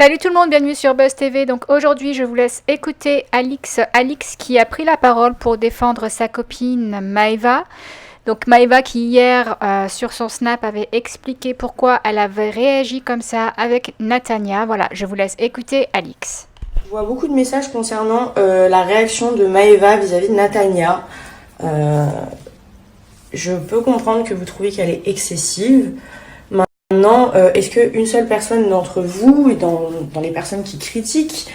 Salut tout le monde, bienvenue sur Buzz TV. Donc aujourd'hui, je vous laisse écouter Alix qui a pris la parole pour défendre sa copine Maeva. Donc Maeva qui hier sur son snap avait expliqué pourquoi elle avait réagi comme ça avec Natania. Voilà, je vous laisse écouter Alix. Je vois beaucoup de messages concernant la réaction de Maeva vis-à-vis de Natania. Je peux comprendre que vous trouvez qu'elle est excessive. Maintenant, est-ce qu'une seule personne d'entre vous, et dans les personnes qui critiquent,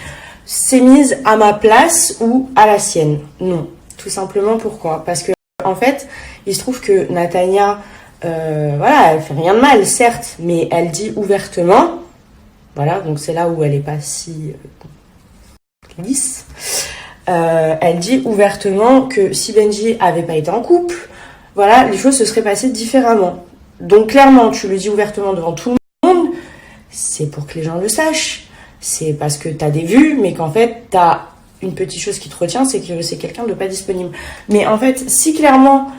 s'est mise à ma place ou à la sienne? Non. Tout simplement pourquoi? Parce que, en fait, il se trouve que Natania, voilà, elle fait rien de mal, certes, mais elle dit ouvertement, voilà, donc c'est là où elle est pas si lisse, elle dit ouvertement que si Benji avait pas été en couple, voilà, les choses se seraient passées différemment. Donc clairement, tu le dis ouvertement devant tout le monde, c'est pour que les gens le sachent. C'est parce que t'as des vues, mais qu'en fait, t'as une petite chose qui te retient, c'est que c'est quelqu'un de pas disponible. Mais en fait, si clairement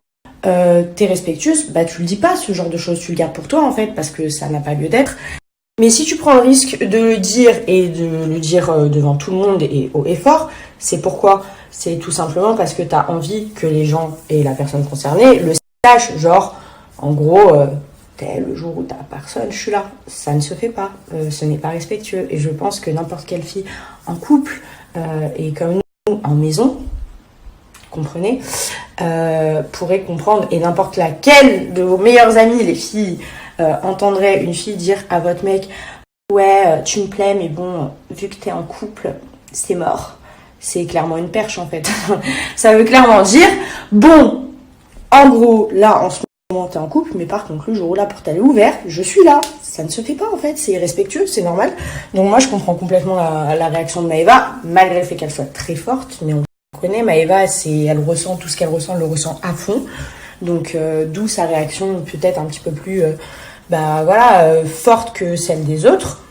t'es respectueuse, bah tu le dis pas, ce genre de choses, tu le gardes pour toi en fait, parce que ça n'a pas lieu d'être. Mais si tu prends le risque de le dire et de le dire devant tout le monde et haut et fort, c'est pourquoi? C'est tout simplement parce que t'as envie que les gens et la personne concernée le sachent, genre... En gros, le jour où t'as personne, je suis là. Ça ne se fait pas. Ce n'est pas respectueux. Et je pense que n'importe quelle fille en couple et comme nous en maison, comprenez, pourrait comprendre. Et n'importe laquelle de vos meilleures amies, les filles, entendrait une fille dire à votre mec, ouais, tu me plais, mais bon, vu que t'es en couple, c'est mort. C'est clairement une perche en fait. Ça veut clairement dire, bon, en gros, là, en ce t'es en couple, mais par contre le jour où la porte elle est ouverte, je suis là. Ça ne se fait pas en fait, c'est irrespectueux, c'est normal. Donc moi je comprends complètement la réaction de Maeva, malgré le fait qu'elle soit très forte, mais on connaît Maeva, elle ressent tout ce qu'elle ressent, elle le ressent à fond. Donc d'où sa réaction peut-être un petit peu plus forte que celle des autres.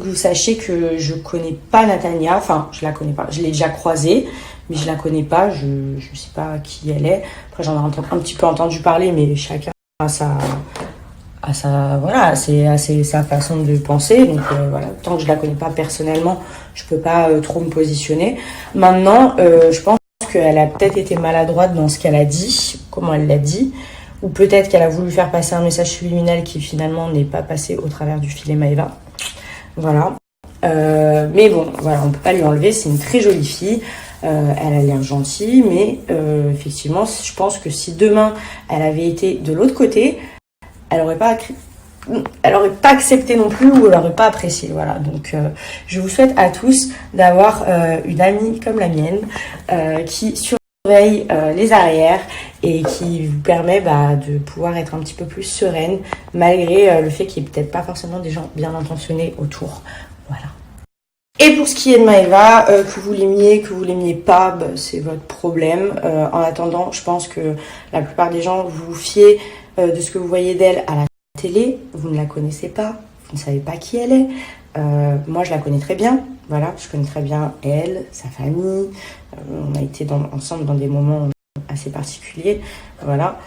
Vous sachez que je connais pas Natania, enfin je la connais pas, je l'ai déjà croisée, mais je la connais pas, je sais pas qui elle est. Après j'en ai un petit peu entendu parler, mais chacun a sa façon de penser. Donc voilà, tant que je la connais pas personnellement, je peux pas trop me positionner. Maintenant, je pense qu'elle a peut-être été maladroite dans ce qu'elle a dit, comment elle l'a dit, ou peut-être qu'elle a voulu faire passer un message subliminal qui finalement n'est pas passé au travers du filet Maeva. Voilà. Mais bon, voilà, on peut pas lui enlever, c'est une très jolie fille. Elle a l'air gentille, mais effectivement, je pense que si demain elle avait été de l'autre côté, elle aurait pas accepté non plus ou elle aurait pas apprécié. Voilà. Donc, je vous souhaite à tous d'avoir une amie comme la mienne qui surveille les arrières et qui vous permet de pouvoir être un petit peu plus sereine malgré le fait qu'il n'y ait peut-être pas forcément des gens bien intentionnés autour. Voilà. Et pour ce qui est de Maeva, que vous l'aimiez pas, c'est votre problème. En attendant, je pense que la plupart des gens, vous vous fiez de ce que vous voyez d'elle à la télé. Vous ne la connaissez pas, vous ne savez pas qui elle est. Moi, je la connais très bien. Voilà, je connais très bien elle, sa famille. On a été ensemble dans des moments assez particuliers. Voilà.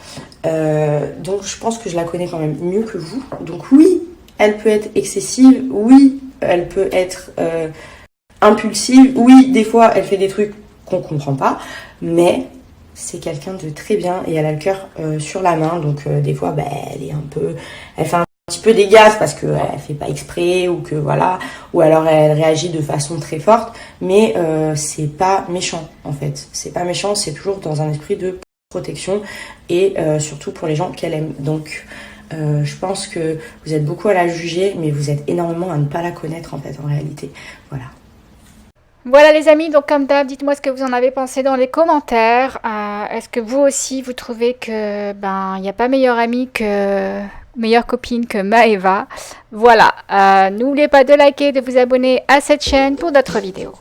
Donc, je pense que je la connais quand même mieux que vous. Donc oui, elle peut être excessive. Oui, elle peut être impulsive. Oui, des fois, elle fait des trucs qu'on comprend pas. Mais c'est quelqu'un de très bien et elle a le cœur sur la main. Donc, des fois, elle fait un petit peu des gaffes parce qu'elle fait pas exprès ou que voilà. Ou alors, elle réagit de façon très forte. Mais c'est pas méchant, en fait. C'est pas méchant, c'est toujours dans un esprit de protection et surtout pour les gens qu'elle aime. Donc, je pense que vous êtes beaucoup à la juger, mais vous êtes énormément à ne pas la connaître en fait en réalité. Voilà. Voilà les amis, donc comme d'hab, dites-moi ce que vous en avez pensé dans les commentaires. Est-ce que vous aussi vous trouvez que il n'y a pas meilleure amie que meilleure copine que Maeva? Voilà. N'oubliez pas de liker, de vous abonner à cette chaîne pour d'autres vidéos.